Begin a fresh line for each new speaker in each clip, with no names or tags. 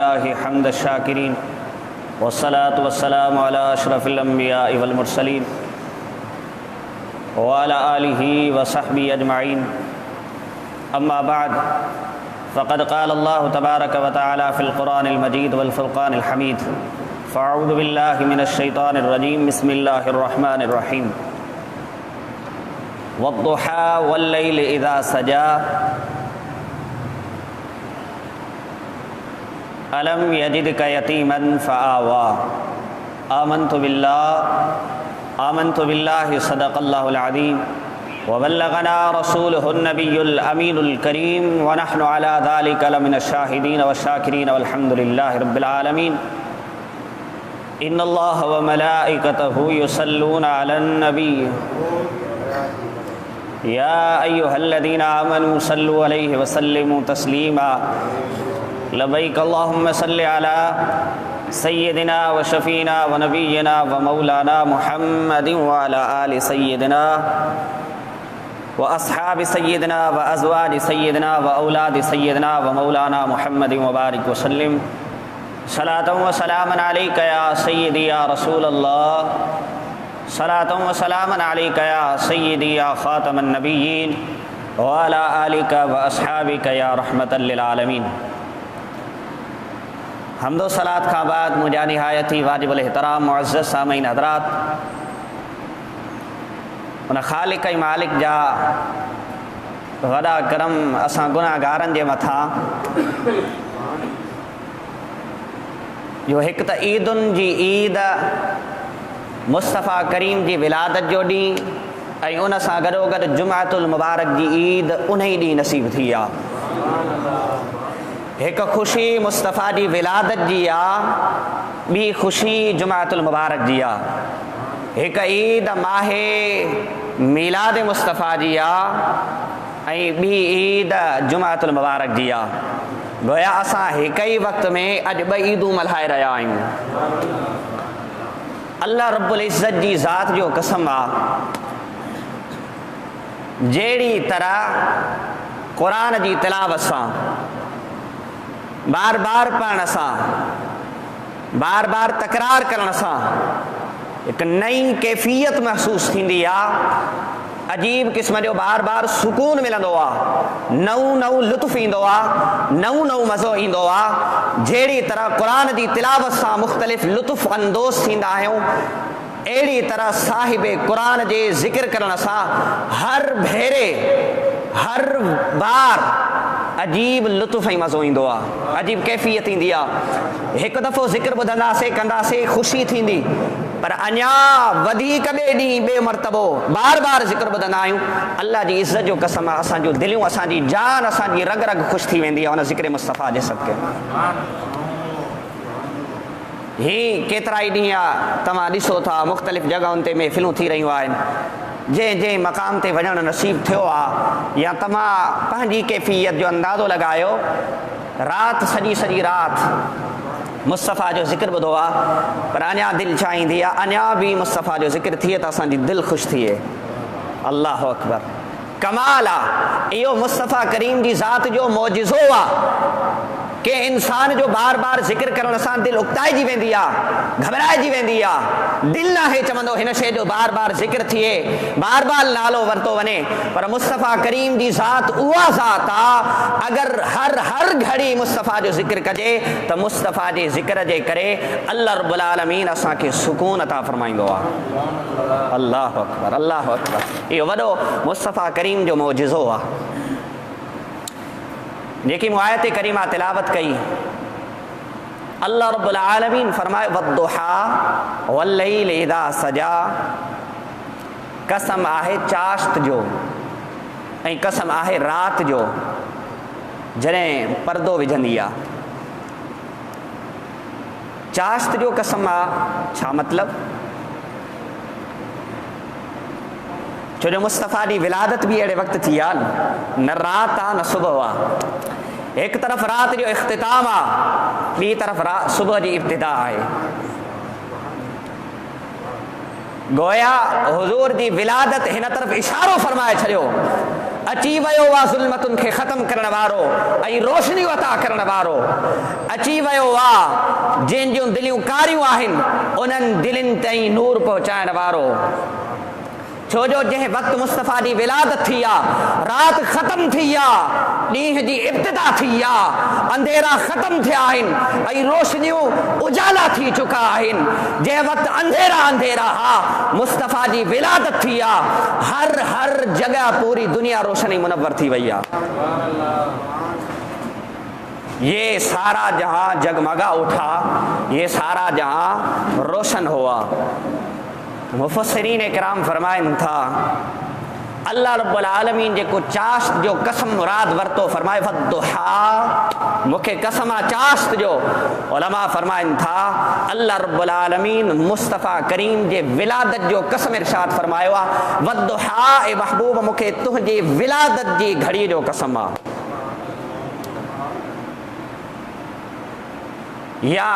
لله حمد الشاكرين والصلاة والسلام على أشرف الأنبياء والمرسلين وعلى آله وصحبه أجمعين. أما بعد فقد قال الله تبارك وتعالى في القرآن المجيد والفرقان الحميد. فأعوذ بالله من الشيطان الرجيم. بسم الله الرحمن الرحيم. والضحى والليل إذا سجى ألم يجدك يتيما فآوى. آمنت بالله صدق الله العظيم وبلغنا رسوله النبي الأمين الكريم ونحن على ذلك لمن الشاهدين والشاكرين والحمد لله رب العالمين. إن الله وملائكته يصلون على النبي يا أيها الذين آمنوا صلوا عليه وسلموا تسليما. لبيك اللهم صل على سيدنا وشفينا ونبينا ومولانا محمد وعلى آل سيدنا وأصحاب سيدنا وأزواج سيدنا وأولاد سيدنا ومولانا محمد وبارك وسلم. صلاة وسلاما عليك يا سيدي يا رسول الله. صلاة وسلاما عليك يا سيدي يا خاتم النبيين وعلى آلك وأصحابك يا رحمة للعالمين. حمد و صلاة کا بعد مجھے نہایت ہی واجب الاحترام معزز سامعین حضرات، ان خالق ۽ مالک جا وڈا کرم اساں گناہگارن جے متھاں جو ایک تا عیدن جی عید مصطفی کریم جی ولادت جو ॾींहुं ऐं उन सां गॾोगॾु जुमातुल मुबारक जी ईद उन ई ॾींहुं नसीब थी आहे. हिकु ख़ुशी मुस्तफ़ा जी विलादत जी आहे, ॿी ख़ुशी जुमातुल मुबारक जी आहे. हिकु ईद माहे मीलाद मुस्तफ़ा जी आहे ऐं ॿी ईद जुमातुल मुबारक जी आहे. गोया असां हिक ई वक़्त में अॼु ॿ ईदूं मल्हाए रहिया आहियूं. अल्लाह रब्बुल इज़्ज़त जी ज़ात जो कसम आहे, जहिड़ी तरह क़ुरान जी तिलावत सां बार बार पढ़ण सां, बार बार तकरार करण सां हिकु नई कैफ़ियत महसूस थींदी आहे. अजीब क़िस्म जो बार बार सुकून मिलंदो आहे, नऊं लुत्फ़ ईंदो आहे, नऊं मज़ो ईंदो आहे. जहिड़ी तरह क़ुरान जी तिलावत सां मुख़्तलिफ़ लुत्फ़ अंदोज़ थींदा आहियूं, अहिड़ी तरह साहिबे क़ुरान जे ज़िक्र करण सां हर भेरे हर बार अजीब लुत्फ़ ऐं मज़ो ईंदो आहे, अजीब कैफ़ियत ईंदी आहे. हिकु दफ़ो ज़िक्र ॿुधंदासीं कंदासीं ख़ुशी थींदी, पर अञा वधीक ॿिए ॾींहुं ॿिए मरतबो बार बार ज़िक्र ॿुधंदा आहियूं. अल्लाह जी इज़्ज़त जो कसम आहे, असांजूं दिलियूं, असांजी जान, असांजी रग रग ख़ुशि थी वेंदी आहे उन ज़िक्र मुस्तफ़ा जे सदके. ही केतिरा ई ॾींहं आहे तव्हां ॾिसो था मुख़्तलिफ़ जॻहियुनि ते महफ़िलूं थी रहियूं आहिनि. जंहिं मक़ाम ते वञणु नसीब थियो आहे या तव्हां पंहिंजी कैफ़ियत जो अंदाज़ो लॻायो, राति सॼी राति मुस्तफ़ा जो ज़िक्र ॿुधो आहे, पर अञा दिलि छा ईंदी आहे, अञा बि मुस्तफ़ा जो ज़िक्र थिए त असांजी दिलि ख़ुशि थिए. अल्लाहु अकबर, कमाल आहे. इहो मुस्तफ़ा करीम जी ज़ात जो मौजिज़ो आहे कि इंसान जो बार बार ज़िक्र करण सां दिलि उकताइजी वेंदी आहे, घबराइजी वेंदी आहे. दिलि नाहे चवंदो हिन शइ जो बार बार ज़िक्र थिए, बार बार नालो वरितो वञे. पर मुस्तफ़ा करीम जी ज़ात उहा ज़ात आहे, अगरि हर घड़ी मुस्तफ़ा जो ज़िक्र कजे त मुस्तफ़ा जे ज़िक्र जे करे अल्लाह रब्बुल आलमीन असांखे सुकून अता फ़रमाईंदो आहे. अल्लाहु अकबर, अल्लाहु अकबर. इहो वॾो मुस्तफ़ा करीम जो मौजिज़ो आहे. जेकी मुआयत करीमा तिलावत कई, अल्लाह रब्बुल आलमीन फरमाए वद्दुहा वल्लैल इज़ा सजा. कसम आहे चाश्त जो ऐं कसम आहे राति जो जॾहिं पर्दो विझंदी आहे. चाश्त जो कसम आहे, छा मतिलब? छो जो मुस्तफ़ा जी विलादत बि अहिड़े वक़्तु थी आहे, न राति आहे न सुबुह आहे. हिकु तरफ़ राति जो इख़्तिताम आहे, ॿी तरफ़ सुबुह जी इब्तिदा आहे. गोया हुज़ूर जी विलादत हिन तरफ़ इशारो फरमाए छॾियो अची वियो आहे ज़ुल्मतुनि खे ख़तमु करण वारो ऐं रोशनी अता करण वारो। अची वियो आहे जिन जूं दिलियूं कारियूं आहिनि उन्हनि दिलनि ताईं नूर पहुचाइण वारो। छो जो जंहिं वक़्तु मुस्तफ़ा जी विलादत थी आहे, राति ख़तमु थी आहे, ॾींहं जी इब्तिदा थी आहे, अंधेरा ख़तमु थिया आहिनि ऐं रोशनियूं उजाला थी चुका आहिनि। जंहिं वक़्तु अंधेरा अंधेरा हा, मुस्तफ़ा जी विलादत थी आहे, हर जगह पूरी दुनिया रोशनी मुनव्वर थी वई आहे। ये सारा जहां जगमगा उठा, ये सारा जहां रोशन हुआ। मुफस्सिरीन किराम फरमाइनि था अल्लाह रब्बुल आलमीन जेको चाश्त जो कसम मुराद वरतो, फरमाए वद्दुहा, मूंखे कसम आहे चाश्त जो। उलमा फरमाइनि था अल्लाह रब्बुल आलमीन मुस्तफ़ा करीम जे विलादत जो कसम इरशाद फरमायो आहे, वद्दुहा ए महबूब मूंखे तुंहिंजी विलादत जी घड़ी जो कसम आहे। या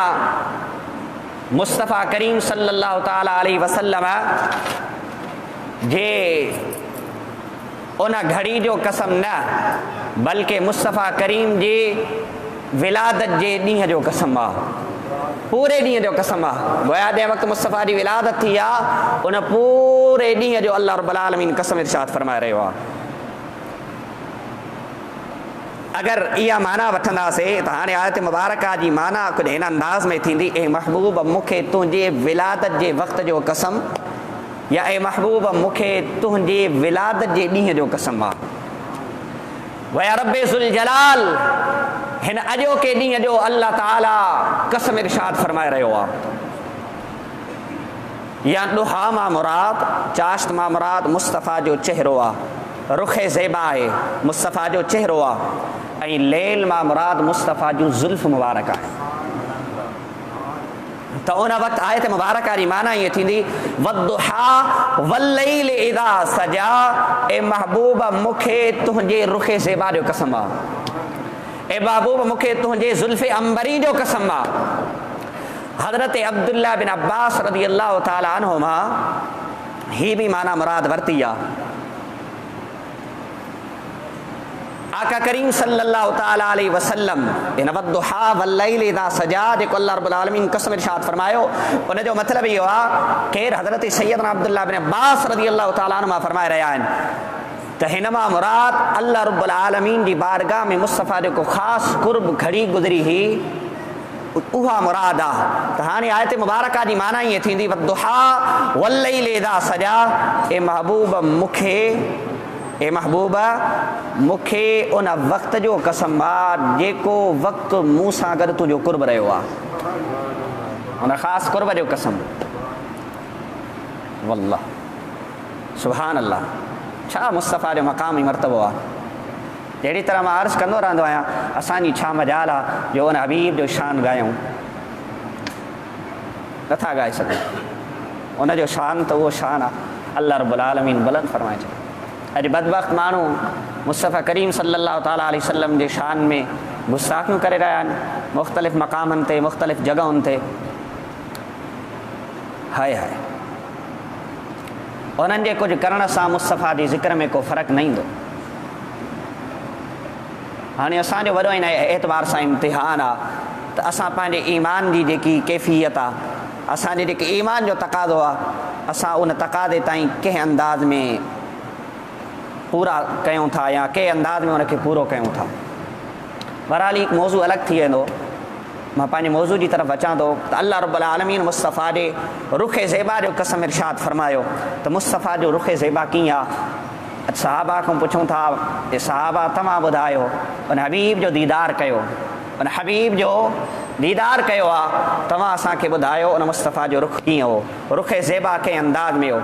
मुस्तफ़ा करीम सल्लल्लाहु ताला अलैहि वसल्लम जे उन घड़ी जो कसम न, बल्कि मुस्तफ़ा करीम जी विलादत जे ॾींहं जो कसम आहे, पूरे ॾींहं जो कसम आहे। गोया जंहिं वक़्तु मुस्तफ़ा जी विलादत थी आहे उन पूरे ॾींहं जो अल्लाह रब्बुल आलमीन कसम इरशाद फरमाए रहियो आहे। अगर इहा माना वठंदासीं त हाणे आयत मुबारका जी माना कुझु हिन अंदाज़ में थींदी, ए महबूब मूंखे तुंहिंजे विलादत जे वक़्त जो कसम, या ए महबूब मूंखे तुंहिंजे विलादत जे ॾींहं जो कसम आहे। वया रब्बे ज़ुल जलाल, हिन अॼोके ॾींहं जो अल्लाह ताला कसम इरशाद फरमाए रहियो आहे। या ॾुहा मां मुराद, चाश्त मां मुराद मुस्तफ़ा जो चेहरो आहे, रुख़े ज़ेबा आहे, मुस्तफ़ा जो चेहरो आहे। ऐं लेल मां मुराद मुस्तफ़ा जूं ज़ुल्फ़ मुबारक आहे। त उन वक़्तु आयत मुबारका जी माना ईअं थींदी वद्दुहा वल्लैल इज़ा सजा, ए महबूब मूंखे तुंहिंजे रुख़े ज़ेबा जो कसम आहे, ए महबूब मूंखे तुंहिंजे ज़ुल्फ़े अंबरी जो कसम आहे। हज़रत अब्दुल्लाह बिन अब्बास रज़ी अल्लाह ताला अन्हुमा ही भी माना मुराद वरती आहे। आका करीम सल्लल्लाहु ताला अलैहि वसल्लम इन वद्दुहा वल्लैल इज़ा सजा जेको अल्लाह रब्बुल आलमीन कसम इरशाद फरमायो, उन जो मतिलबु इहो आहे केरु हज़रत सैयदना अब्दुल्लाह बिन अब्बास रज़ी अल्लाह ताला अन्हुमा फरमाए रहिया आहिनि त हिन मां मुराद अल्लाह रब्बुल आलमीन जी बारगाह में मुस्तफ़ा जेको ख़ासि कुर्ब घड़ी गुज़री हुई उहा मुराद आहे। त हाणे आयत मुबारका जी माना ईअं थींदी वद्दुहा वल्लैल इज़ा सजा, ए महबूब मूंखे, ए महबूबा मूंखे उन वक़्त जो कसम आहे जेको वक़्तु मूं सां गॾु तुंहिंजो कुर्ब रहियो आहे, उन ख़ासि कुर्ब जो कसम। वल्लाह सुभान अल्लाह, छा मुस्तफ़ा जो मक़ाम ऐं मर्तबो आहे। जहिड़ी तरह मां अर्ज़ु कंदो रहंदो आहियां, असांजी छा मजाल आहे जो उन हबीब जो शान ॻायूं, नथा ॻाए सघूं। उन जो शान त उहो शान आहे अल्लाह रब्बुल आलमीन बुलंद फरमाए छॾियो। अॼु बदबख़्त माण्हू मुस्तफ़ा करीम सल्लल्लाहु ताला अलैहि वसल्लम जे शान में गुस्ताखियूं करे रहिया आहिनि, मुख़्तलिफ़ मक़ामनि ते, मुख़्तलिफ़ जॻहुनि ते। हाय हाय, उन्हनि जे कुझु करण सां मुस्तफ़ा जे ज़िक्र में को फ़र्क़ु न ईंदो। हाणे असांजो वॾो हिन एतबार सां इम्तिहान आहे त असां पंहिंजे ईमान जी जेकी कैफ़ियत आहे, असांजे जेके ईमान जो तक़ाज़ो आहे, असां उन तक़ाज़े ताईं कंहिं अंदाज़ में पूरा कयूं था या कंहिं अंदाज़ में उनखे पूरो कयूं था। बहरहाल हिकु मौज़ू अलॻि थी वेंदो। मां पंहिंजे मौज़ू जी तरफ़ अचां थो त अल्लाह रब्बुल आलमीन मुस्तफ़ा जे रुख़े ज़ेबा जो कसम इरशाद फरमायो त मुस्तफ़ा जो रुख़े ज़ेबा कीअं आहे। सहाबा खां पुछूं था, ए सहाबा तव्हां ॿुधायो, उन हबीब जो दीदार कयो, उन हबीब जो दीदार कयो आहे, तव्हां असांखे ॿुधायो उन मुस्तफ़ा जो रुख़ कीअं हो, रुख़े ज़ेबा कंहिं अंदाज़ में हो।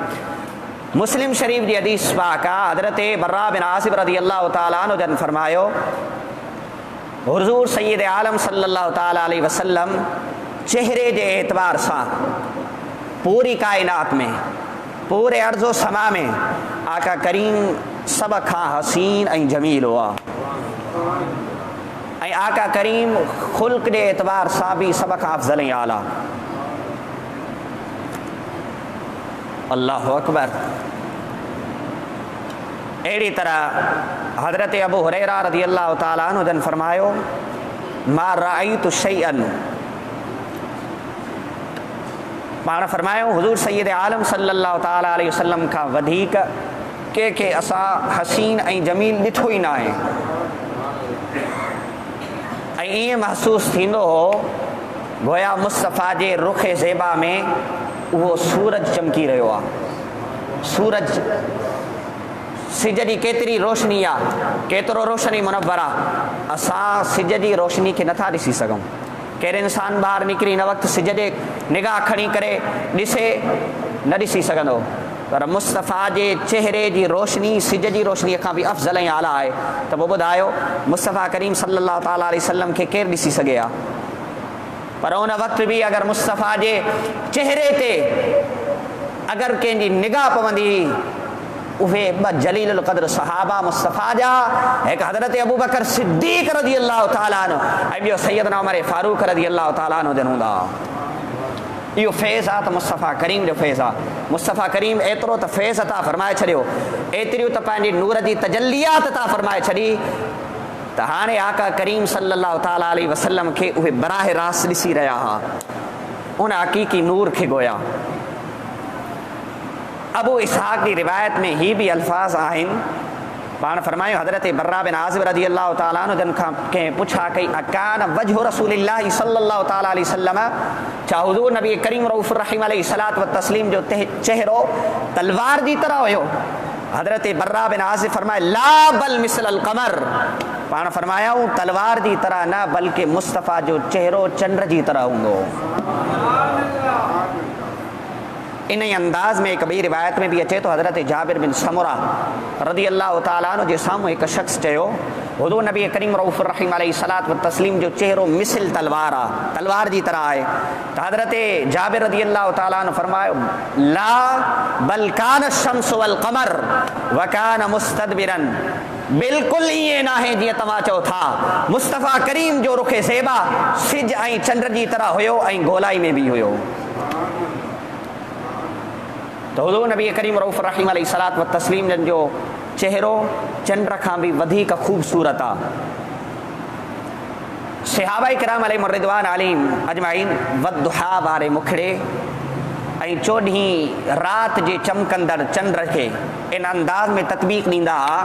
मुस्लिम शरीफ जी हदीस पाक आहे, हज़रत बर्रा बिन आसिब रज़ी अल्लाह ताला अन्हु जन फरमायो, हुज़ूर सय्यद आलम सल्लल्लाहु ताला अलैहि वसल्लम चेहरे जे एतबार सां पूरी कायनात में, पूरे अर्ज़ो समा में आका करीम सभ खां हसीन ऐं जमील हुआ, ऐं आका करीम ख़ुल्क़ जे एतबार सां बि सभ खां अफ़ज़ल ऐं आला। अल्लाहु अकबर। अहिड़ी तरह حضرت ابو ہریرہ رضی اللہ تعالیٰ عنہ جن فرماयो ما رأیت شیئا، पाण फरमायो हुज़ूर सैयद आलम सल्लल्लाहु ताला अलैहि वसल्लम खां वधीक के असां हसीन ऐं जमील ॾिठो ई न आहे। ऐं ईअं महसूसु थींदो हो गोया मुस्तफ़ा जे रुख़ ज़ेबा में उहो सूरज चमकी रहियो आहे। सूरज सिज जी केतिरी रोशनी आहे, केतिरो रोशनी मुनव्वर आहे, असां सिज जी रोशनी खे नथा ॾिसी सघूं। कहिड़े इंसान ॿाहिरि निकिरी हिन वक़्तु सिज जे निगाह खणी करे ॾिसे न ॾिसी सघंदो, पर मुस्तफ़ा जे चहिरे जी रोशनी सिज जी रोशनीअ खां बि अफ़ज़ल ऐं आला आहे। त पोइ ॿुधायो मुस्तफ़ा करीम सल्लल्लाहु ताला अलैहि वसल्लम खे केरु ॾिसी सघे हा। पर उन वक़्तु बि अगरि मुस्तफ़ा जे चहिरे ते अगरि कंहिंजी निगाह पवंदी, उहे ॿ जलीलुल क़द्र सहाबा मुस्तफ़ा जा, हिकु हज़रत अबू बकर सिद्दीक़ रज़ी अल्लाह ताला अन्हु ऐं ॿियो सैयदना उमर फारूक रज़ी अल्लाह ताला अन्हु जन हूंदा। इहो फैज़ आहे त मुस्तफ़ा करीम जो फैज़ आहे। मुस्तफ़ा करीम एतिरो त फैज़ अता फरमाए छॾियो, एतिरियूं त पंहिंजी नूर जी तजल्लियात अता फरमाए छॾी त हाणे आका करीम सल्लल्लाहु ताला अलैहि वसल्लम खे उहे बराह रास्त ॾिसी रहिया हुआ, उन हक़ीक़ी नूर खे गोया। अबू इसहाक़ जी रिवायत में ही भी अल्फाज आहिनि। पाण फरमायो हज़रत बर्रा बिन आज़िब रज़ी अल्लाह ताला अन्हु जन खां कंहिं पुछा कई अकान वजहु रसूलिल्लाहि सल्लल्लाहु ताला अलैहि वसल्लम, छा हुज़ूर नबी करीम रऊफ़ुर रहीम अलैहि सलात व तस्लीम जो चेहरो तलवार जी तरह हुयो? हज़रत बर्रा बिन आज़िब फरमाए ला बल मिसल कमर। पाण फरमायूं तलवार जी तरह न बल्कि मुस्तफ़ा जो चेहरो चंड जी तरह हूंदो। इन ई अंदाज़ में हिकु ॿी रिवायत में बि अचे थो, हज़रत जाबिर बिन समुरा रज़ी अल्लाह ताला अन्हु जे साम्हूं हिकु शख़्स चयो हुज़ूर नबी करीम रऊफ़ुर रहीम अलैहि सलात व तस्लीम जो चेहरो मिसल तलवार आहे, तलवार जी तरह आहे। त हज़रत जाबिर रज़ी अल्लाह ताला अन्हु फरमायो ला बल कान शम्स वल क़मर व कान मुस्तदबिरन, बिल्कुलु ईअं न आहे जीअं तव्हां चओ था। मुस्तफ़ा करीम जो रुख़ ज़ेबा सिज ऐं चंड जी तरह हुयो ऐं गोलाई में बि हुयो। त हुज़ूर नबी करीम रऊफ़ुर रहीम अलैहि सलात व तस्लीम जन जो चेहरो चंड खां बि वधीक ख़ूबसूरत आहे। सहाबा किराम अलैहिम रिदवान अलैहिम अजमाइन वदुहा वारे मुखड़े ऐं चोॾहीं राति जे चमकंदड़ चंड खे इन अंदाज़ में ततबीक़ ॾींदा हुआ।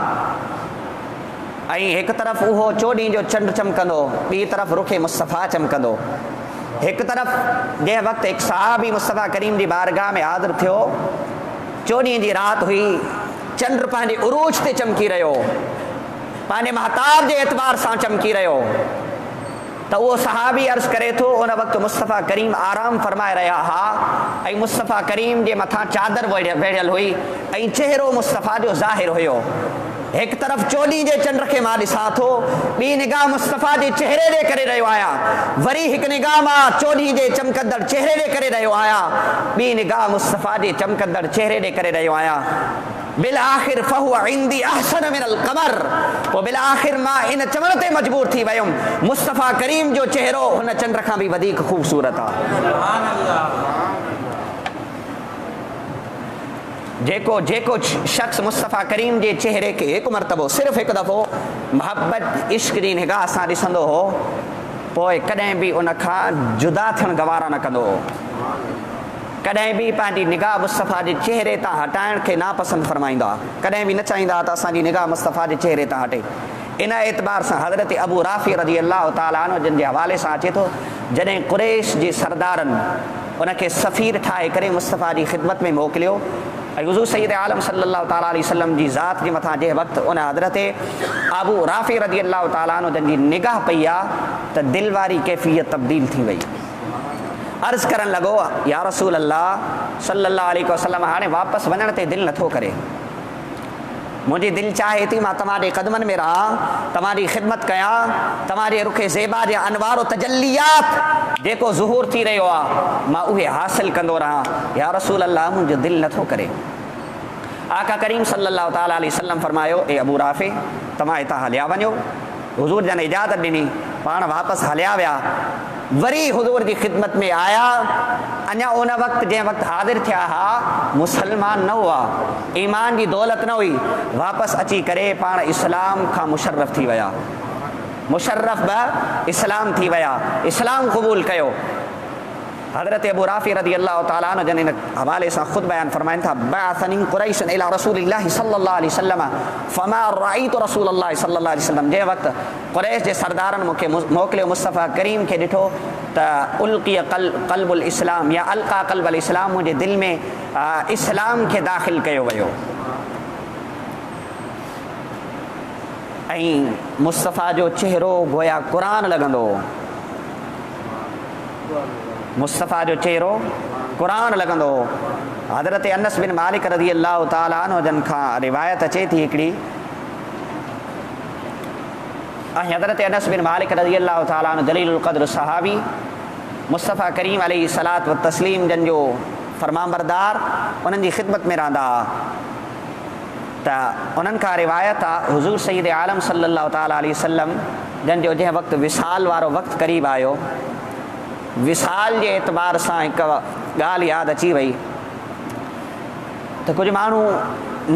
ऐं हिकु तरफ़ उहो चोॾहीं जो चंड चमकंदो, ॿी तरफ़ रुख़े मुस्तफ़ा चमकंदो। हिकु तरफ़ जंहिं वक़्तु हिकु सहाबी मुस्तफ़ा करीम जी बारगाह में हाज़िर थियो, चोॾहीं जी राति हुई, चंड पंहिंजे उरूज ते चमकी रहियो, पंहिंजे महताब जे एतबार सां चमकी रहियो। त उहो सहाबी अर्ज़ु करे थो उन वक़्तु मुस्तफ़ा करीम आराम फरमाए रहिया हुआ ऐं मुस्तफ़ा करीम जे मथां चादर वेढ़ियल हुई ऐं चेहरो मुस्तफ़ा जो ज़ाहिर हुयो। हिकु तरफ़ चोॾहीं जे चंड खे मां ॾिसां थो, ॿी निगाह मुस्तफ़ा जे चेहरे ॾे करे रहियो आहियां, वरी हिकु निगाह मां चोॾहीं जे चमकंदड़ चेहरे ॾे करे रहियो आहियां, ॿी निगाह मुस्तफ़ा जे चमकंदड़ चेहरे ॾे करे रहियो आहियां। बिल आख़िर फहुव इंदी अहसन मिनल क़मर, पोइ बिल आख़िर मां इन चवण ते मजबूर थी वियुमि मुस्तफ़ा करीम जो चेहरो हुन चंड खां बि वधीक ख़ूबसूरत आहे। जेको शख़्स मुस्तफ़ा करीम जे चेहरे खे हिकु मरतबो सिर्फ़ु हिकु दफ़ो मोहब्बत इश्क़ जी निगाह सां ॾिसंदो हो, पोइ कॾहिं बि उन खां जुदा थियणु गवारा न कंदो हो। कॾहिं बि पंहिंजी निगाह मुस्तफ़ा जे चेहरे तां हटाइण खे नापसंदि फरमाईंदा, कॾहिं बि न चाहींदा त असांजी निगाह मुस्तफ़ा जे चेहरे तां हटे। इन एतबार सां हज़रत अबू राफ़ी रज़ी अल्लाह ताला अन्हु जिन जे हवाले सां अचे थो, जॾहिं कुरैश जे सरदारनि उनखे सफ़ीर ठाहे करे मुस्तफ़ा जी ख़िदमत में मोकिलियो ऐं हुज़ूर सैयद आलम सल्लल्लाहु ताला अलैहि वसल्लम जी ज़ात जे मथां जंहिं वक़्तु उन हज़रत अबू राफ़ी रज़ी अल्लाह ताला अन्हु जन जी निगाह पई आहे त दिलि वारी कैफ़ियत तब्दील थी वई। अर्ज़ु करणु लॻो या रसूल अल्लाह सल्लल्लाहु अलैहि वसल्लम, हाणे वापसि वञण ते दिलि नथो करे, मुंहिंजी दिलि चाहे थी मां तव्हांजे क़दमनि में रहां, तव्हांजी ख़िदमत कयां, तव्हांजे रुख़े ज़ेबा जे अनवार तजल्लियात जेको ज़ुहूर थी रहियो आहे मां उहे हासिल कंदो रहां। या रसूल अल्लाह मुंहिंजो दिलि नथो करे। आका करीम सल्लल्लाहु ताला अलैहि वसल्लम फरमायो, ए अबू राफ़ी तव्हां हितां हलिया वञो। हुज़ूर जन इजाज़त ॾिनी, पाण वापसि हलिया विया। वरी हुज़ूर जी ख़िदमत में आया। अञा उन वक़्तु जंहिं वक़्तु हाज़िर थिया हा मुसलमान न हुआ, ईमान जी दौलत न हुई, वापसि अची करे पाण इस्लाम खां मुशर्रफ़ थी विया, मुशर्रफ़ बि इस्लाम थी विया, इस्लाम क़बूल कयो। हज़रत अबू राफ़ी रज़ी अल्लाह तआला अन्हु जन इन हवाले सां ख़ुदि बयानु फ़रमाइनि था, बअसनी क़ुरैश इला रसूलिल्लाहि सल्लल्लाहु अलैहि वसल्लम फमा रअयतु रसूलल्लाहि सल्लल्लाहु अलैहि वसल्लम। जंहिं वक़्तु क़ुरैश जे सरदारनि मूंखे मोकिलियो मुस्तफ़ा करीम खे ॾिठो त उल्क़िय क़ल्बुल इस्लाम या अलक़ा क़ल्बुल इस्लाम, मुंहिंजे दिलि में इस्लाम खे दाख़िल कयो वियो। ऐं मुस्तफ़ा जो चेहरो गोया क़ुरान लॻंदो हो, मुस्तफ़ा जो चेहरो क़ुरान लॻंदो हो। हज़रत अनस बिन मालिक रज़ी अल्लाह तआला अन्हु जन खां रिवायत अचे थी हिकिड़ी, ऐं हज़रत अनस बिन मालिक रज़ी अल्लाह तआला अन्हु जलीलुल क़द्र सहाबी मुस्तफ़ा करीम अलैहि सलात व तस्लीम जन जो फरमाबरदार, उन्हनि जी ख़िदमत में रहंदा हुआ। त उन्हनि खां रिवायत आहे हुज़ूर सईद आलम सल्लल्लाहु तआला अलैहि वसल्लम जन जो जंहिं वक़्तु विसाल वारो वक़्तु क़रीब आयो, विसाल जे एतबार सां हिकु ॻाल्हि यादि अची वई त कुझु माण्हू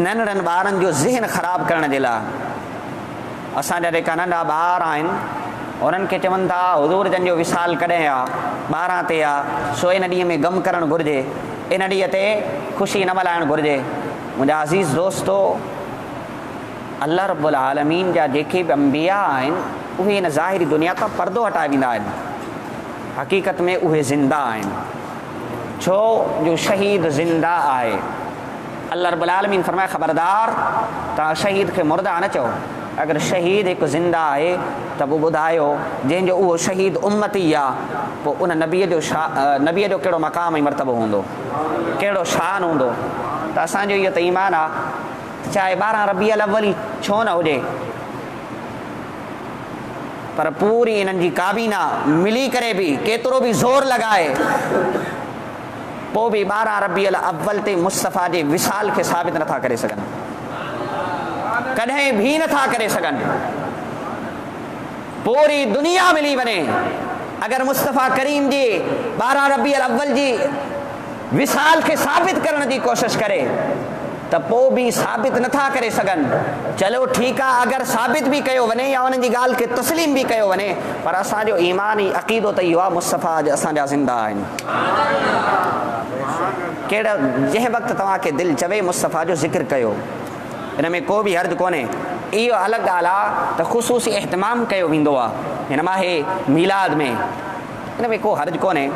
नंढड़नि ॿारनि जो ज़हन ख़राबु करण जे लाइ असांजा जेका नंढा ॿार आहिनि उन्हनि खे चवनि था हुज़ूर जन जो विसाल कॾहिं आहे, 12 ते आहे, सो इन ॾींहं में ग़म करणु घुरिजे, इन ॾींहं ते ख़ुशी न मल्हाइणु घुरिजे। मुंहिंजा अज़ीज़ दोस्तो, अल्लाह रब्बुल आलमीन जा जेके बि अंबिया आहिनि उहे इन ज़ाहिरी दुनिया खां पर्दो हटाए वेंदा आहिनि, हक़ीक़त में उहे ज़िंदा आहिनि, छो जो शहीद ज़िंदा आहे। अल्लाह रब्बुल आलमीन फरमाए ख़बरदार तव्हां शहीद खे मुर्दा न चओ, अगरि शहीद हिकु ज़िंदा आहे त पोइ ॿुधायो जंहिंजो उहो शहीद उम्मती आहे, पोइ उन नबीअ जो कहिड़ो मक़ाम ऐं मर्तबो हूंदो, कहिड़ो शान हूंदो। त असांजो इहो त ईमान आहे, चाहे 12 रबीउल अव्वल ई छो न हुजे, पर पूरी इन्हनि जी काबीना मिली करे बि केतिरो बि ज़ोर लॻाए पोइ बि 12 रबीउल अव्वल ते मुस्तफ़ा जे विसाल खे साबित नथा करे सघनि, कॾहिं बि नथा करे सघनि। पूरी दुनिया मिली वञे, अगरि मुस्तफ़ा करीम जी 12 रबीउल अव्वल जी विसाल खे साबित करण जी कोशिश करे त पोइ बि साबित नथा करे सघनि। चलो ठीकु आहे, अगरि साबित बि कयो वञे या उन्हनि जी ॻाल्हि खे तस्लीम बि कयो वञे, पर असांजो ईमानी अक़ीदो त इहो आहे मुस्तफ़ा अॼु असांजा ज़िंदा आहिनि। कहिड़ा जंहिं वक़्तु तव्हांखे दिलि चवे मुस्तफ़ा जो ज़िक्र कयो, हिन में को बि हर्ज कोन्हे। इहो अलॻि ॻाल्हि आहे त ख़ुसूसी एहतमाम कयो वेंदो आहे हिन माहे मीलाद में, हिन में को हर्ज कोन्हे।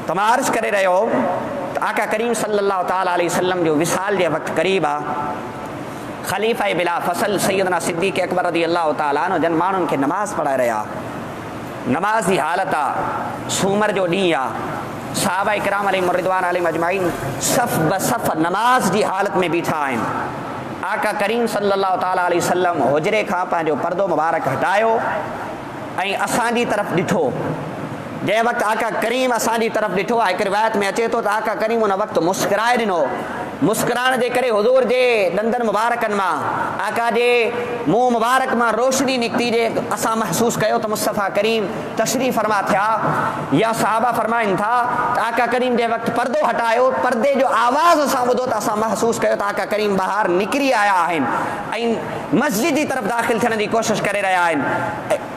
तमाम अर्ज़ करे रहियो त आका करीम सल्लल्लाहु तआला अलैहि वसल्लम जो विसाल जे वक़्तु क़रीब आहे, ख़लीफ़ा बिला फ़सल सैयदना सिद्दीक़ अकबर रज़ी अल्लाह तआला अन्हु जन माण्हुनि खे नमाज़ पढ़ाए रहिया, नमाज़ जी हालत आहे, सूमर जो ॾींहुं आहे, सहाबा इकराम अलैहिम रिदवान अलैहिम अजमाइन सफ़ ब सफ़ नमाज़ जी हालत में बीठा आहिनि। आका करीम सल्लल्लाहु तआला अलैहि वसल्लम हुजरे खां पंहिंजो पर्दो मुबारक हटायो ऐं असांजी तरफ़ ॾिठो। जंहिं वक़्तु आका करीम असांजी तरफ़ ॾिठो आहे, हिकु रिवायत में अचे थो त आका करीम उन वक़्तु मुस्कुराए ॾिनो, मुस्कुराइण जे करे हुज़ूर जे ॾंदनि मुबारकनि मां, आका जे मुंहुं मुबारक मां रोशनी निकिती, जे असां महसूसु कयो त मुस्तफ़ा करीम तशरीफ़ फरमा थिया। या सहाबा फरमाइनि था त आका करीम जे वक़्तु पर्दो हटायो, पर्दे जो आवाज़ असां ॿुधो त असां महसूसु कयो त आका करीम ॿाहिरि निकिरी आया आहिनि ऐं मस्जिद जी तरफ़ दाख़िल थियण जी कोशिशि करे रहिया आहिनि।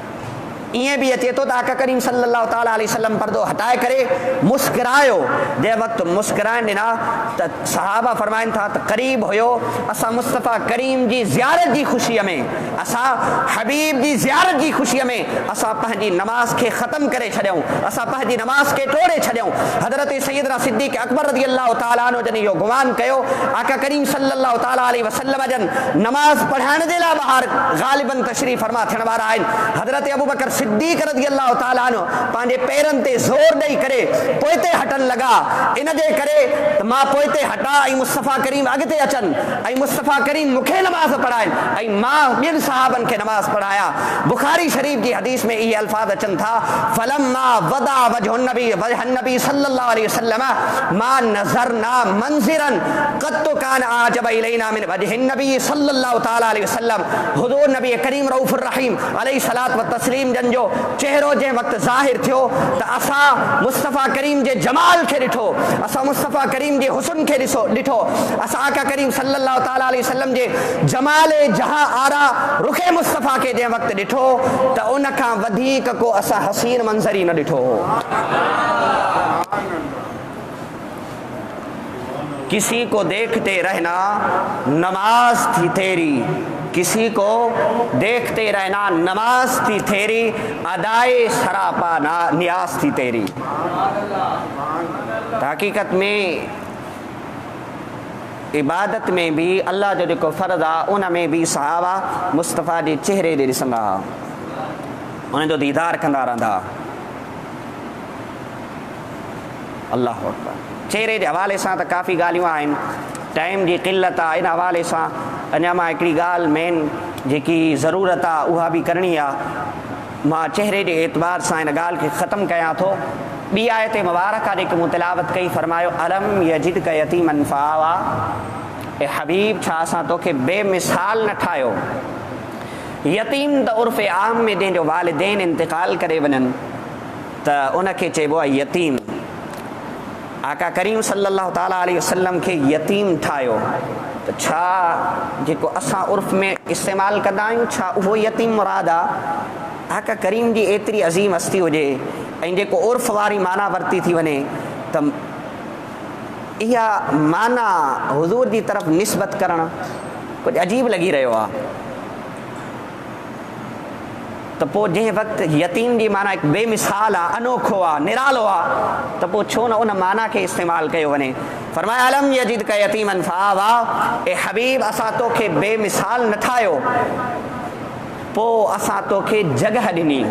ईअं बि अचे थो त आका करीम सल्लल्लाहु तआला अलैहि वसल्लम पर्दो हटाए करे मुस्कुरायो। जंहिं वक़्तु मुस्कुराइण ॾिना त सहाबा फरमाइनि था त क़रीब हुयो असां मुस्तफ़ा करीम जी ज़ियारत जी ख़ुशीअ में, असां हबीब जी ज़ियारत जी ख़ुशीअ में असां पंहिंजी नमाज़ खे ख़तमु करे छॾियऊं, असां पंहिंजी नमाज़ खे टोड़े छॾियऊं। हज़रत सैयदना सिद्दीक़ अकबर रज़ी अल्लाह तआला अन्हु जन इहो गुमान कयो आका करीम सल्लल्लाहु तआला अलैहि वसल्लम जन नमाज़ पढ़ाइण जे लाइ ॿाहिरि ग़ालिबन तशरीफ़ फरमा थियण वारा आहिनि। हज़रत अबू बकर सिद्दीक़ रज़ी अल्लाह तआला अन्हु पंहिंजे पेरनि ते ज़ोर ॾेई करे पोइते हटण लॻा, इन जे करे त मां पोइते हटा ऐं मुस्तफ़ा करीम अॻिते अचनि ऐं मुस्तफ़ा करीम मूंखे नमाज़ पढ़ाइनि ऐं मां ॿियनि सहाबनि खे नमाज़ पढ़ाया। बुखारी शरीफ़ जी हदीस में इहे अल्फाज़ अचनि था, फलम्मा वदा वजहुन नबी सल्लल्लाहु अलैहि वसल्लम मा नज़रना मंज़िरन क़त्तु कान आजब इलैना मिन वजहिन नबी सल्लल्लाहु तआला अलैहि वसल्लम। हुज़ूर नबी करीम रऊफ़ुर रहीम अलैहि सलात व तस्लीम जन जो चेहरो जे वक्त ज़ाहिर थियो त असां मुस्तफ़ा करीम जे जमाल खे ॾिठो, असां मुस्तफ़ा करीम जे हुस्न खे ॾिठो, असां आका करीम सल्लल्लाहु ताला अलैहि वसल्लम जे जमाल जहां आरा रुखे मुस्तफ़ा खे जे वक्त ॾिठो त उन खां वधीक को असां हसीन मंज़र ही न ॾिठो हो। किसी को देखते रहना नमाज थी तेरी, किसी को देखते रहना नमाज थी तेरी, अदाए सरापा नियाज थी तेरी। हकीकत में इबादत में भी अल्लाह जो जेको फ़र्ज़ आहे उन में भी सहाबा मुस्तफ़ा जे चेहरे ॾे ॾिसंदा हुआ, उन जो दीदार कंदा रहंदा। अल्लाहु अकबर। चेहरे जे हवाले सां त काफ़ी ॻाल्हियूं आहिनि, टाइम जी क़िलत आहे, इन हवाले सां अञा मां हिकिड़ी ॻाल्हि मेन जेकी ज़रूरत आहे उहा बि करणी आहे। मां चेहरे जे एतबार सां इन ॻाल्हि खे ख़तमु कयां थो। ॿी आयत मुबारक आहे जेकी मूं तिलावत कई, फरमायो अलम यजिद क यतीमन फ़आवा, ए हबीब छा असां तोखे बेमिसाल न ठाहियो। यतीम त उर्फ़ आम में जंहिंजो वालिदैन इंतिकाल करे वञनि त उनखे चइबो आहे यतीम। आका करीम सल्लल्लाहु ताला अलैहि वसल्लम खे यतीम ठाहियो त छा जेको असां उर्फ़ में इस्तेमालु कंदा आहियूं छा उहो यतीम मुराद आहे? आका करीम जी एतिरी अज़ीम हस्ती हुजे ऐं जेको उर्फ़ वारी माना वरिती थी वञे त इहा माना हुज़ूर जी तरफ़ निस्बत करणु कुझु अजीब लॻी रहियो आहे। त पोइ जंहिं वक़्तु यतीम जी माना हिकु बेमिसाल आहे, अनोखो आहे, निरालो आहे, त पोइ छो न उन माना खे इस्तेमालु कयो वञे। फरमाया अलम यजिद क यतीमन फ़आवा, ए हबीब असां तोखे बेमिसाल न ठाहियो, पोइ असां तोखे जॻह ॾिनी।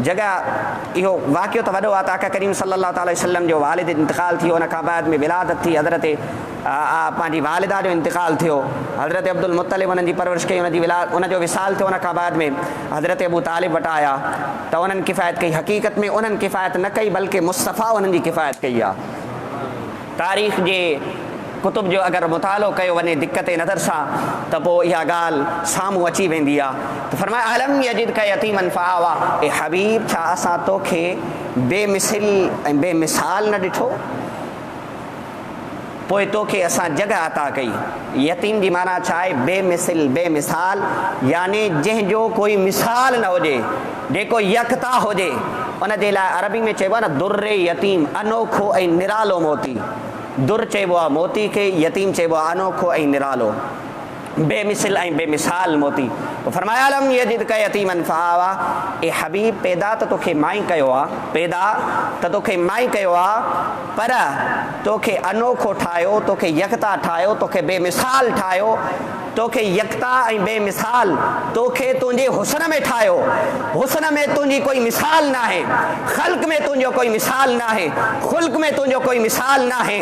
जॻह इहो वाक़ियो त वॾो आहे त आका करीम सल्लल्लाहु ताला वसल्लम जो वालिद इंतिकाल थियो, उन खां बाद में विलादत थी, हज़रत पंहिंजी वालिदा जो इंतिकाल थियो, हज़रत अब्दुल मुत्तलिब उन्हनि जी परवरिश कई, उनजो विसाल थियो, उन खां बाद में हज़रत अबू तालिब वटि आया त उन्हनि किफ़ायत कई। हक़ीक़त में उन्हनि किफ़ायत न कई बल्कि मुस्तफ़ा उन्हनि जी किफ़ायत कई आहे। तारीख़ जे कुतुब जो अगरि मुतालो कयो वञे दिक़त नज़र सां त पोइ इहा ॻाल्हि साम्हूं अची वेंदी आहे। त फरमाया अलम यजिद क यतीमन फ़आवा, ए हबीब छा असां तोखे बेमिसल ऐं बेमिसाल न ॾिठो, पोइ तोखे असां जॻह अता कई। यतीम जी माना छा आहे? बेमिसल, बेमिसाल, यानी जंहिंजो कोई मिसाल न हुजे, जेको यकता हुजे। उन जे लाइ अरबी में चइबो आहे न दुर्रे यतीम, अनोखो ऐं निरालो मोती। दुर चइबो आहे मोती खे, यतीम चइबो आहे अनोखो ऐं निरालो, बेमिसल ऐं बेमिसाल मोती। फरमाया अलम यजिद क यतीमन फ़आवा, ए हबीब पैदा त तोखे मां ई कयो आहे, पैदा त तोखे मां ई कयो आहे, पर तोखे अनोखो ठाहियो, तोखे यकता ठाहियो, तोखे बेमिसाल ठाहियो, तोखे यकता ऐं बेमिसाल तोखे तुंहिंजे हुस्न में ठाहियो। हुस्न में तुंहिंजी कोई मिसाल न आहे, ख़ल्क़ में तुंहिंजो कोई मिसाल न आहे, ख़ुल्क़ में तुंहिंजो कोई मिसाल न आहे,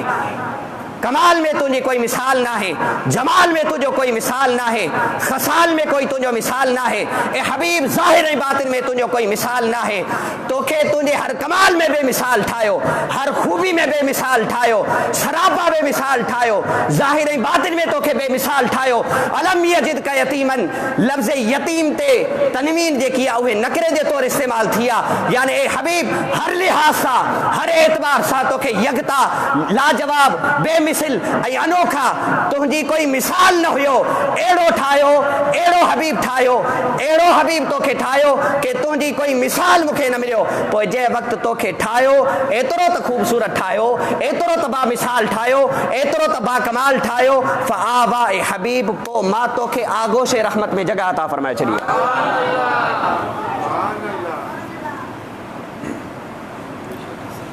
कमाल में तुझे कोई मिसाल ना है, जमाल में तुझो कोई मिसाल ना है, खसाल में कोई तुझो मिसाल ना है। ए हबीब ज़ाहिर बातिन में तुझो कोई मिसाल ना है। तोखे तुझे हर कमाल में बेमिसाल ठायो, हर खूबी में बेमिसाल ठायो, सरापा बेमिसाल ठायो, ज़ाहिर बातिन में तोखे बेमिसाल ठायो। अलम यजिद का यतीमन, लफ्ज़ यतीम ते तनवीन जे किया उहे नकरे जे तौर इस्तेमाल थिया, यानी ए हबीब हर लिहाज सा, हर एतबार सा तोखे यकता, लाजवाब, बेमिसल ऐं अनोखा, तुंहिंजी कोई मिसाल न हुयो, अहिड़ो ठाहियो, अहिड़ो हबीब ठाहियो, अहिड़ो हबीब तोखे ठाहियो कि तुंहिंजी कोई मिसाल मूंखे न मिलियो। पोइ जंहिं वक़्तु तोखे ठाहियो, एतिरो त ख़ूबसूरत ठाहियो, एतिरो त बामिसाल ठाहियो, एतिरो त बाकमाल ठाहियो, फ़आवा ए हबीब, पोइ मां तोखे आगोश रहमत में जगह अता फरमाए छॾी।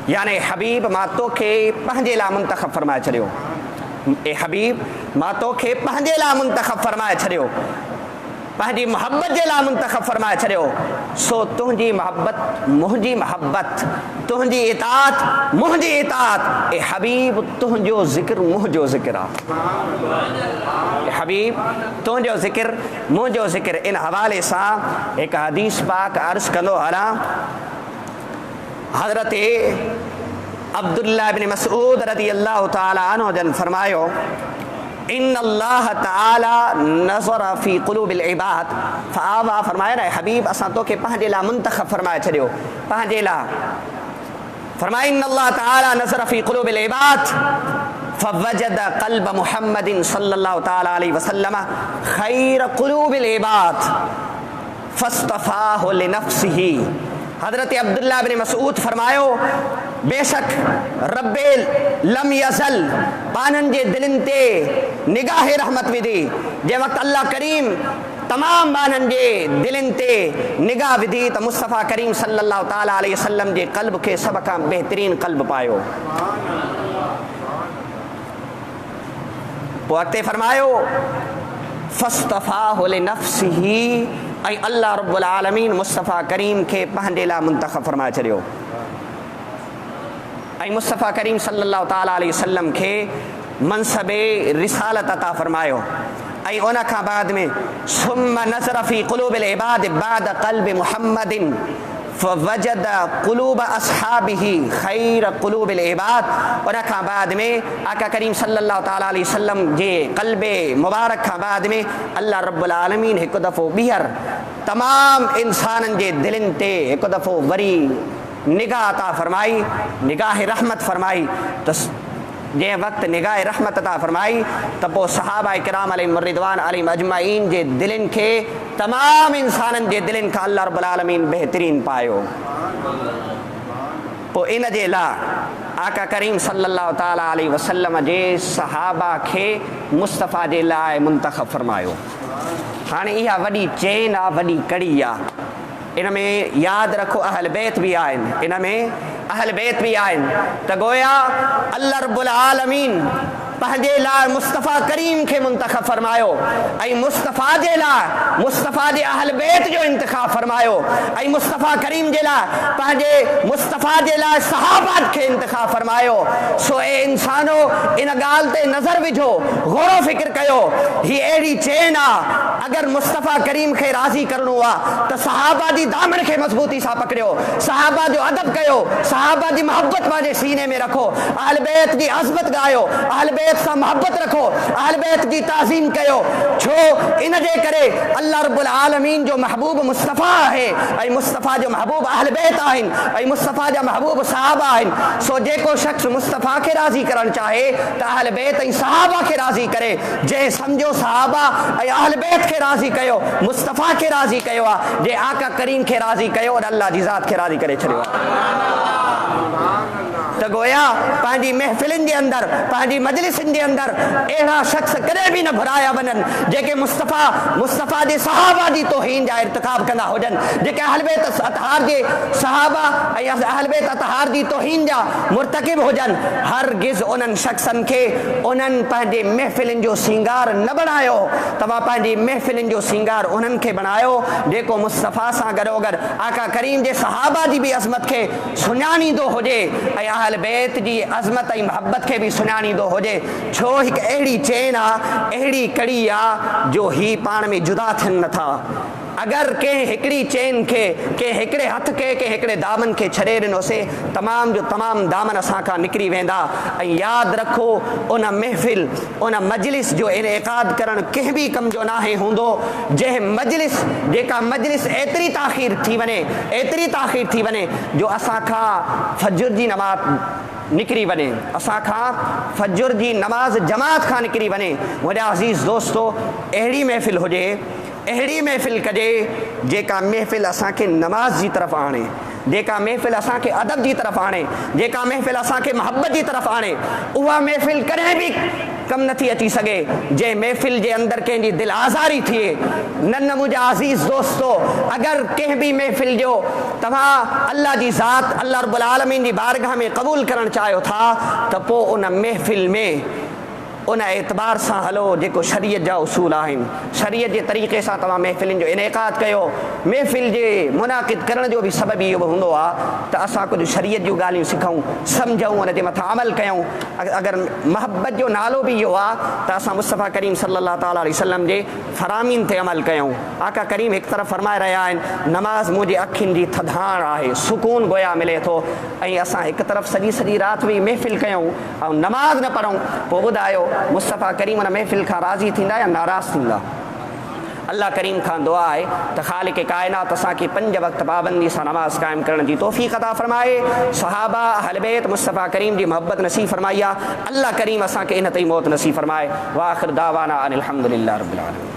यानी हबीब मां तोखे पंहिंजे लाइ मुंतखब फरमाए छॾियो। ए हबीब मां तोखे पंहिंजे लाइ मुंतखब फरमाए छॾियो, पंहिंजी मोहब्बत जे लाइ मुंतखब फरमाए छॾियो। सो तुंहिंजी मोहब्बत मुंहिंजी मोहब्बत, तुंहिंजी इताअत मुंहिंजी इताअत। ए हबीब तुंहिंजो ज़िक्र मुंहिंजो ज़िक्र आहे। हबीब तुंहिंजो ज़िक्र मुंहिंजो ज़िक्र। इन हवाले सां हिकु हदीस पाक अर्ज़ कंदो हलां। हज़रत अब्दुल्लाह इब्न मसऊद रज़ी अल्लाह ताला अन्हु जन फरमायो, ان اللہ تعالی نظر فی قلوب العباد فآوا فرمایا رہے حبیب اساں تو کہ پہنجے لا منتخب فرمایا چھڑیو پہنجے لا فرمایا ان اللہ تعالی نظر فی قلوب العباد فوجد قلب محمد صلی اللہ تعالی علیہ وسلم خیر قلوب العباد فاصطفاہ لنفسہ. حضرت عبداللہ بن مسعود فرمایو بے شک رب لم یزل پانن جے دلن تے نگاہ رحمت ودی جے وقت اللہ کریم تمام بانن جے دلن تے نگاہ ودی تو مصطفیٰ کریم صلی اللہ تعالی علیہ وسلم جے قلب کے سب کا بہترین قلب پایو. وقت فرمایو فاصطفاہ لنفسہ ऐं अल्लाह रब्बुल आलमीन मुस्तफ़ा करीम खे पंहिंजे लाइ मुंतख़ब फरमाए छॾियो ऐं मुस्तफ़ा करीम सल्लल्लाहु ताला अलैहि वसल्लम खे मनसबे रिसालत अता फरमायो ऐं उन खां बाद में सुम्मा नज़र फ़ी क़ुलूबिल इबाद बाद क़ल्बि मुहम्मदिन फवजद क़ुलूब अस्हाबिही खैर क़ुलूबिल इबाद. उन खां बाद में आका करीम सल्लल्लाहु ताला अलैहि वसल्लम जे क़ल्बे मुबारक खां बाद में अल्लाह रब्बुल आलमीन हिकु दफ़ो ॿीहर तमाम इंसाननि जे दिलनि ते हिकु दफ़ो वरी निगाह अता फरमाई निगाह रहमत फरमाई. त जंहिं वक़्तु निगाह रहमत अता फरमाई त पोइ सहाबा किराम अलैहिम रिदवान अलैहिम अजमईन जे दिलनि खे तमाम इंसाननि जे दिलनि खां अल्लाह रब्बुल आलमीन बहितरीन पायो. पोइ इन जे लाइ आका करीम सल्लल्लाहु ताला अलैहि वसल्लम जे सहाबा खे मुस्तफ़ा जे लाइ मुंतख़ब फरमायो. हाणे इहा वॾी चेन आहे वॾी कड़ी आहे. इन में यादि रखो अहल बैत बि आहिनि इन में अहल बैत बि आहिनि त गोया अल्लाह रब्बुल आलमीन पंहिंजे लाइ मुस्तफ़ा करीम खे मुंतख़ब फरमायो ऐं मुस्तफ़ा जे लाइ मुस्तफ़ा जे अहल बैत जो इंतिख़ाब फरमायो ऐं मुस्तफ़ा करीम जे लाइ पंहिंजे मुस्तफ़ा जे लाइ सहाबा खे इंतिख़ाब फरमायो. सो ए इंसानो इन ॻाल्हि ते नज़र विझो गौरो फ़िक्र कयो ही अहिड़ी चेन आहे अगरि मुस्तफ़ा करीम खे राज़ी करिणो आहे त सहाबा जी दामन खे मज़बूती सां पकड़ियो सहाबा जो अदब कयो सहाबा जी मोहब्बत पंहिंजे सीने में रखो अहल बैत जी अज़मत ॻायो अहल बैत सां मोहब्बत रखो अहल बैत जी ताज़ीम कयो. छो इन जे करे अल्लाह रब्बुल आलमीन जो महबूब मुस्तफ़ा आहे ऐं मुस्तफ़ा जो महबूब अहल बैत आहिनि ऐं मुस्तफ़ा जा महबूब सहाबा आहिनि. सो जेको शख़्स मुस्तफ़ा खे राज़ी करणु चाहे त अहल बैत ऐं सहाबा खे राज़ी करे. जंहिं सम्झो सहाबा ऐं अहल बैत खे राज़ी कयो मुस्तफ़ा खे राज़ी कयो आहे जे आका करीम खे राज़ी कयो और अल्लाह जी ज़ात खे राज़ी करे छॾियो आहे. त गोया पंहिंजी महफ़िलुनि जे अंदरि पंहिंजी मजलिसुनि जे अंदरि अहिड़ा शख़्स कॾहिं बि न घुराया वञनि जेके मुस्तफ़ा जे सहाबा जी तौहीन जा इर्तिकाब कंदा हुजनि जेके अहल बैत अतहार जे सहाबा ऐं अहल बैत अतहार जी तौहीन जा मुर्तकिब हुजनि. हरगिज़ उन्हनि शख़्सनि खे उन्हनि पंहिंजे महफ़िलुनि जो सींगार न बणायो. तव्हां पंहिंजी महफ़िलुनि जो सींगार उन्हनि खे बणायो जेको मुस्तफ़ा सां गॾोगॾु आका करीम जे सहाबा जी बि अज़मत खे सुञाणींदो हुजे ऐं अहल बैत जी अज़मत ऐं मोहब्बत खे बि सुञाणींदो हुजे. छो हिकु अहिड़ी चेन आहे अहिड़ी कड़ी आहे जो ही पाण में जुदा थियनि नथा. अगरि कंहिं हिकिड़ी चेन खे कंहिं हिकिड़े हथ खे कंहिं हिकिड़े दामन खे छॾे ॾिनोसीं तमाम जो तमाम दामन असां खां निकिरी वेंदा. ऐं यादि रखो उन महफ़िल उन मजलिस जो इनेकाद करणु कंहिं बि कम जो नाहे हूंदो जंहिं मजलिस जेका मजलिस एतिरी ताख़ीर थी वञे जो असां खां फजर जी नमाज़ निकिरी वञे असां खां फजर जी नमाज़ जमात खां निकिरी वञे. मुंहिंजा अज़ीज़ दोस्तो अहिड़ी महफ़िल हुजे अहिड़ी महफ़िल कजे जेका महफ़िल असांखे नमाज़ जी तरफ़ आणे जेका महफ़िल असांखे अदब जी तरफ़ आणे जेका महफ़िल असांखे मोहब्बत जी तरफ़ आणे. उहा महफ़िल कॾहिं बि कम नथी अची सघे जंहिं महफ़िल जे अंदरि कंहिंजी दिलि आज़ारी थिए. न मुंहिंजा अज़ीज़ दोस्तो अगरि कंहिं बि महफ़िल जो तव्हां अल्लाह जी ज़ात अल्लाह रब्बुल आलमीन जी बारगाह में क़बूल करणु चाहियो था त पोइ उन महफ़िल में उन एतबार सां हलो जेको शरीयत जा उसूल आहिनि शरीयत जे तरीक़े सां तव्हां महफ़िलुनि जो इनेकाद कयो. महफ़िल जे मुनाक़िद करण जो बि सबबु इहो बि हूंदो आहे त असां कुझु शरीयत जूं ॻाल्हियूं सिखूं सम्झूं उन जे मथां अमल कयूं. अगरि मोहब्बत जो नालो बि इहो आहे त असां मुस्तफ़ा करीम सल्लल्लाहु ताला अलैहि वसल्लम जे फ़रामीन ते अमल कयूं. आका करीम हिकु तरफ़ फरमाए रहिया आहिनि नमाज़ मुंहिंजी अखियुनि जी थधाण आहे सुकून गोया मिले थो ऐं असां हिकु तरफ़ सॼी राति बि महफ़िल कयूं ऐं नमाज़ न पढ़ूं. पोइ ॿुधायो मुस्तफ़ा करीम उन महफ़िल खां राज़ी थींदा या नाराज़ थींदा। अल्लाह करीम खां दुआ आहे त ख़ालिक़ काइनात असांखे 5 वक़्त पाबंदी सां नमाज़ क़ाइमु करण जी तौफ़ीक़ अता फ़रमाए। सहाबा अहल बैत मुस्तफ़ा करीम जी मोहब्बत नसीब फ़रमाई आहे। अल्लाह करीम असांखे इन ते मौत नसीब फ़रमाए। व आख़िर दावाना अनिल हम्दुलिल्लाहि रब्बिल आलमीन।